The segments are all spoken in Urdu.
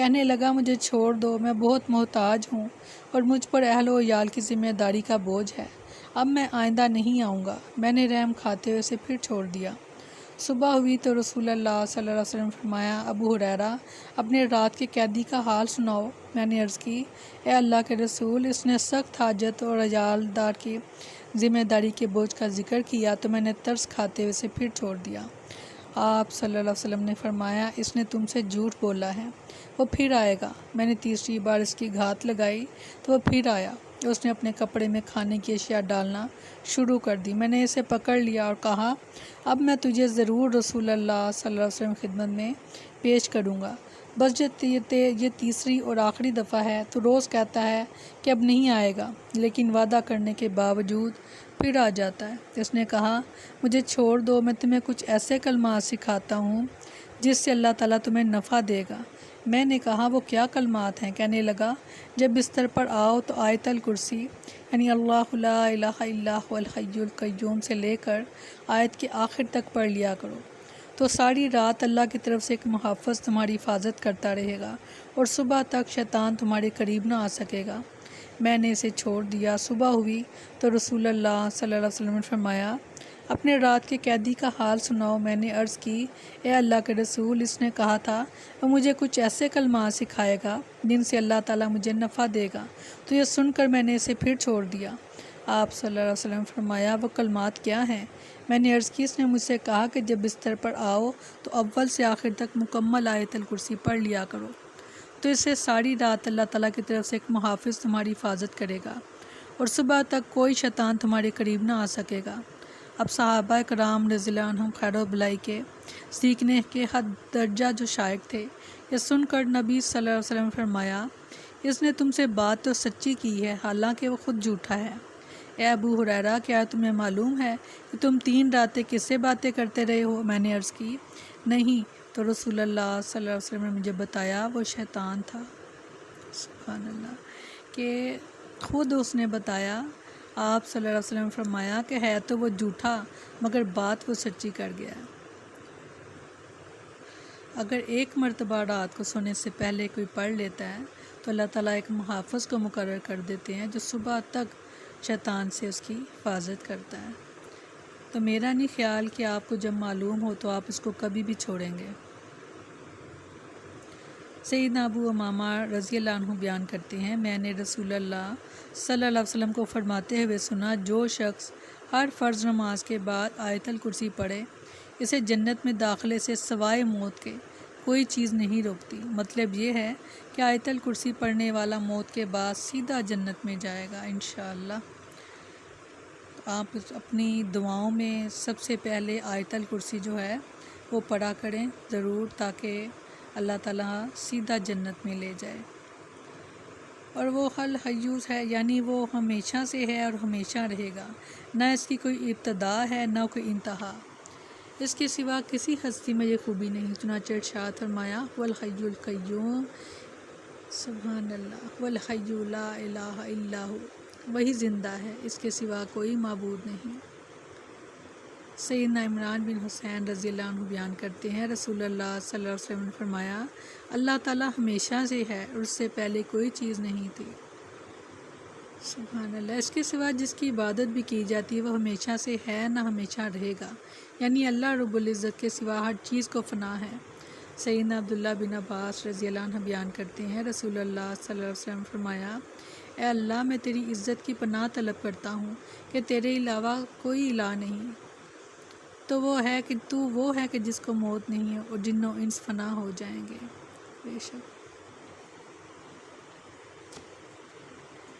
کہنے لگا مجھے چھوڑ دو، میں بہت محتاج ہوں اور مجھ پر اہل و عیال کی ذمہ داری کا بوجھ ہے، اب میں آئندہ نہیں آؤں گا۔ میں نے رحم کھاتے ہوئے اسے پھر چھوڑ دیا۔ صبح ہوئی تو رسول اللہ صلی اللہ علیہ وسلم نے فرمایا، ابو ہریرہ اپنے رات کے قیدی کا حال سناؤ۔ میں نے عرض کی، اے اللہ کے رسول، اس نے سخت حاجت اور عیال دار کی ذمہ داری کے بوجھ کا ذکر کیا تو میں نے ترس کھاتے ہوئے اسے پھر چھوڑ دیا۔ آپ صلی اللہ علیہ وسلم نے فرمایا، اس نے تم سے جھوٹ بولا ہے، وہ پھر آئے گا۔ میں نے تیسری بار اس کی گھات لگائی تو وہ پھر آیا، اس نے اپنے کپڑے میں کھانے کی اشیاء ڈالنا شروع کر دی۔ میں نے اسے پکڑ لیا اور کہا، اب میں تجھے ضرور رسول اللہ صلی اللہ علیہ وسلم کی خدمت میں پیش کروں گا، بس یہ تیسری اور آخری دفعہ ہے۔ تو روز کہتا ہے کہ اب نہیں آئے گا، لیکن وعدہ کرنے کے باوجود پھر آ جاتا ہے۔ اس نے کہا، مجھے چھوڑ دو، میں تمہیں کچھ ایسے کلمات سکھاتا ہوں جس سے اللہ تعالیٰ تمہیں نفع دے گا۔ میں نے کہا، وہ کیا کلمات ہیں؟ کہنے لگا، جب بستر پر آؤ تو آیت الکرسی یعنی اللہ لا الہ الا هو الحی القیوم سے لے کر آیت کے آخر تک پڑھ لیا کرو، تو ساری رات اللہ کی طرف سے ایک محافظ تمہاری حفاظت کرتا رہے گا اور صبح تک شیطان تمہارے قریب نہ آ سکے گا۔ میں نے اسے چھوڑ دیا۔ صبح ہوئی تو رسول اللہ صلی اللہ علیہ وسلم نے فرمایا، اپنے رات کے قیدی کا حال سناؤ۔ میں نے عرض کی، اے اللہ کے رسول، اس نے کہا تھا وہ مجھے کچھ ایسے کلمات سکھائے گا جن سے اللہ تعالیٰ مجھے نفع دے گا، تو یہ سن کر میں نے اسے پھر چھوڑ دیا۔ آپ صلی اللہ علیہ وسلم نے فرمایا، وہ کلمات کیا ہیں؟ میں نے عرض کی، اس نے مجھ سے کہا کہ جب بستر پر آؤ تو اول سے آخر تک مکمل آیت الکرسی پڑھ لیا کرو، تو اس سے ساری رات اللہ تعالیٰ کی طرف سے ایک محافظ تمہاری حفاظت کرے گا اور صبح تک کوئی شیطان تمہارے قریب نہ آ سکے گا۔ اب صحابہ کرام رضی اللہ عنہم خیر و بلائی کے سیکھنے کے حد درجہ جو شائق تھے، یہ سن کر نبی صلی اللہ علیہ وسلم نے فرمایا، اس نے تم سے بات تو سچی کی ہے، حالانکہ وہ خود جھوٹا ہے۔ اے ابو ہریرہ، کیا تمہیں معلوم ہے کہ تم 3 راتیں کس سے باتیں کرتے رہے ہو؟ میں نے عرض کی، نہیں۔ تو رسول اللہ صلی اللہ علیہ وسلم نے مجھے بتایا وہ شیطان تھا۔ سبحان اللہ، کہ خود اس نے بتایا۔ آپ صلی اللہ علیہ وسلم نے فرمایا کہ ہے تو وہ جھوٹا مگر بات وہ سچی کر گیا ہے۔ اگر ایک مرتبہ رات کو سونے سے پہلے کوئی پڑھ لیتا ہے تو اللہ تعالیٰ ایک محافظ کو مقرر کر دیتے ہیں جو صبح تک شیطان سے اس کی حفاظت کرتا ہے۔ تو میرا نہیں خیال کہ آپ کو جب معلوم ہو تو آپ اس کو کبھی بھی چھوڑیں گے۔ سیدنا ابو امامہ رضی اللہ عنہ بیان کرتے ہیں، میں نے رسول اللہ صلی اللہ علیہ وسلم کو فرماتے ہوئے سنا، جو شخص ہر فرض نماز کے بعد آیت الکرسی پڑھے، اسے جنت میں داخلے سے سوائے موت کے کوئی چیز نہیں روکتی۔ مطلب یہ ہے کہ آیت الکرسی پڑھنے والا موت کے بعد سیدھا جنت میں جائے گا انشاءاللہ۔ آپ اپنی دعاؤں میں سب سے پہلے آیت الکرسی جو ہے وہ پڑھا کریں ضرور، تاکہ اللہ تعالیٰ سیدھا جنت میں لے جائے۔ اور وہ الحیّ ہے، یعنی وہ ہمیشہ سے ہے اور ہمیشہ رہے گا، نہ اس کی کوئی ابتدا ہے نہ کوئی انتہا، اس کے سوا کسی ہستی میں یہ خوبی نہیں۔ چنانچہ ارشاد فرمایا، والحی القیوم، سبحان اللہ، والحی لا الہ الا ہو، وہی زندہ ہے، اس کے سوا کوئی معبود نہیں۔ سیدنا عمران بن حسین رضی اللہ عنہ بیان کرتے ہیں، رسول اللہ صلی اللہ علیہ وسلم نے فرمایا، اللہ تعالیٰ ہمیشہ سے ہے اور اس سے پہلے کوئی چیز نہیں تھی۔ سبحان اللہ، اس کے سوا جس کی عبادت بھی کی جاتی ہے وہ ہمیشہ سے ہے نہ ہمیشہ رہے گا، یعنی اللہ رب العزت کے سوا ہر چیز کو فنا ہے۔ سیدنا عبداللہ بن عباس رضی اللہ عنہ بیان کرتے ہیں، رسول اللہ صلی اللہ علیہ وسلم نے فرمایا، اے اللہ، میں تیری عزت کی پناہ طلب کرتا ہوں کہ تیرے علاوہ کوئی الہ نہیں، تو وہ ہے کہ جس کو موت نہیں ہے اور جن و انس فنا ہو جائیں گے۔ بے شک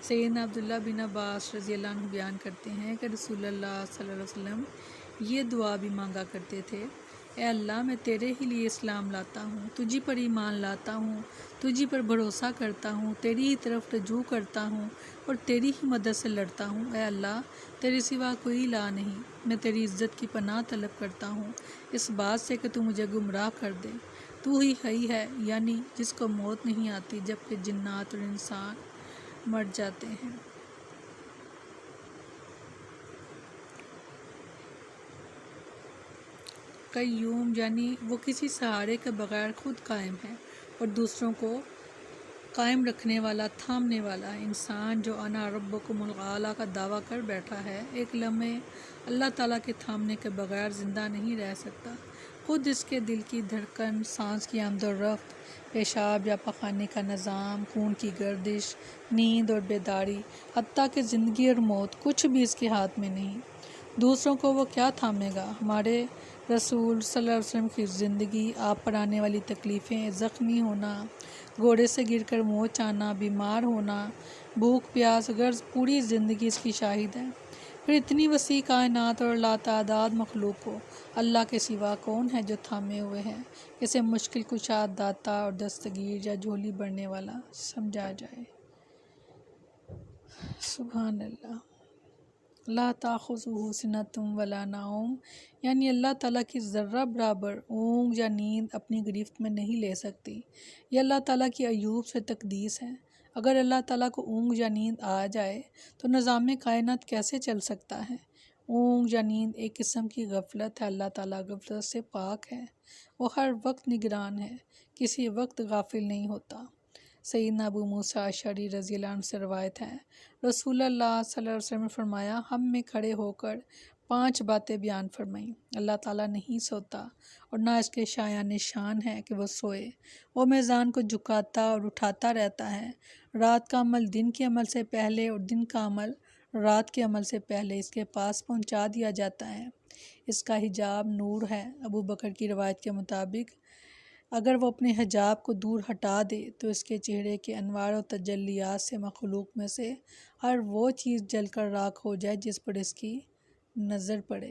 سیدنا عبداللہ بن عباس رضی اللہ عنہ بیان کرتے ہیں کہ رسول اللہ صلی اللہ علیہ وسلم یہ دعا بھی مانگا کرتے تھے، اے اللہ، میں تیرے ہی لیے اسلام لاتا ہوں، تجھی پر ایمان لاتا ہوں، تجھی پر بھروسہ کرتا ہوں، تیری ہی طرف رجوع کرتا ہوں اور تیری ہی مدد سے لڑتا ہوں۔ اے اللہ، تیرے سوا کوئی الہ نہیں، میں تیری عزت کی پناہ طلب کرتا ہوں اس بات سے کہ تو مجھے گمراہ کر دے۔ تو ہی حی ہے، یعنی جس کو موت نہیں آتی جبکہ جنات اور انسان مر جاتے ہیں۔ قیوم، یعنی وہ کسی سہارے کے بغیر خود قائم ہے اور دوسروں کو قائم رکھنے والا، تھامنے والا انسان جو انا ربکم الاعلیٰ کا دعویٰ کر بیٹھا ہے، ایک لمحے اللہ تعالیٰ کے تھامنے کے بغیر زندہ نہیں رہ سکتا۔ خود اس کے دل کی دھڑکن، سانس کی آمد و رفت، پیشاب یا پخانے کا نظام، خون کی گردش، نیند اور بیداری، حتیٰ کہ زندگی اور موت، کچھ بھی اس کے ہاتھ میں نہیں۔ دوسروں کو وہ کیا تھامے گا؟ ہمارے رسول صلی اللہ علیہ وسلم کی زندگی، آپ پر آنے والی تکلیفیں، زخمی ہونا، گھوڑے سے گر کر موچ آنا، بیمار ہونا، بھوک پیاس، غرض پوری زندگی اس کی شاہد ہے۔ پھر اتنی وسیع کائنات اور لاتعداد مخلوق کو اللہ کے سوا کون ہے جو تھامے ہوئے ہے؟ اسے مشکل کشا، داتا اور دستگیر یا جھولی بھرنے والا سمجھا جائے۔ سبحان اللہ۔ لا تاخذہ سنۃ ولا نوم، یعنی اللہ تعالیٰ کی ذرہ برابر اونگ یا نیند اپنی گرفت میں نہیں لے سکتی۔ یہ اللہ تعالیٰ کی ایوب سے تقدیس ہے۔ اگر اللہ تعالیٰ کو اونگ یا نیند آ جائے تو نظام کائنات کیسے چل سکتا ہے؟ اونگ یا نیند ایک قسم کی غفلت ہے۔ اللہ تعالیٰ غفلت سے پاک ہے، وہ ہر وقت نگران ہے، کسی وقت غافل نہیں ہوتا۔ سیدنا ابو موسیٰ اشعری رضی اللہ عنہ سے روایت ہے، رسول اللہ صلی اللہ علیہ وسلم نے فرمایا، ہم میں کھڑے ہو کر 5 باتیں بیان فرمائیں۔ اللہ تعالیٰ نہیں سوتا اور نہ اس کے شایان شان ہے کہ وہ سوئے۔ وہ میزان کو جھکاتا اور اٹھاتا رہتا ہے۔ رات کا عمل دن کے عمل سے پہلے اور دن کا عمل رات کے عمل سے پہلے اس کے پاس پہنچا دیا جاتا ہے۔ اس کا حجاب نور ہے۔ ابو بکر کی روایت کے مطابق اگر وہ اپنے حجاب کو دور ہٹا دے تو اس کے چہرے کے انوار و تجلیات سے مخلوق میں سے ہر وہ چیز جل کر راکھ ہو جائے جس پر اس کی نظر پڑے۔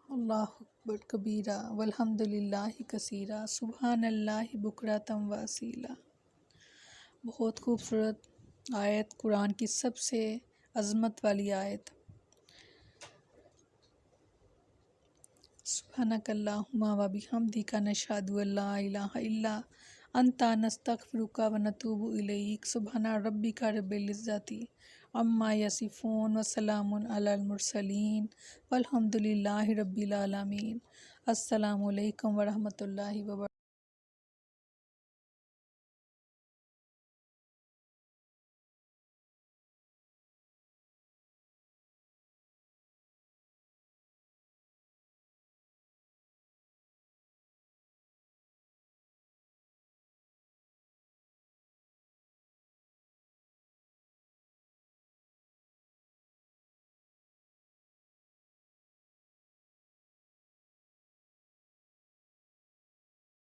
اللہ اکبر کبیرہ والحمد للہ کثیرہ، سبحان اللہ بکرۃ و اصیلا۔ بہت خوبصورت آیت، قرآن کی سب سے عظمت والی آیت۔ سبحانک اللہم و بحمدک نشہد ان لا الہ الا انت نستغفرک و نتوب الیک۔ سبحان ربک رب العزۃ عما یصفون وسلام علی المرسلین والحمد للہ رب العالمین۔ السلام علیکم ورحمۃ اللہ وبرکاتہ۔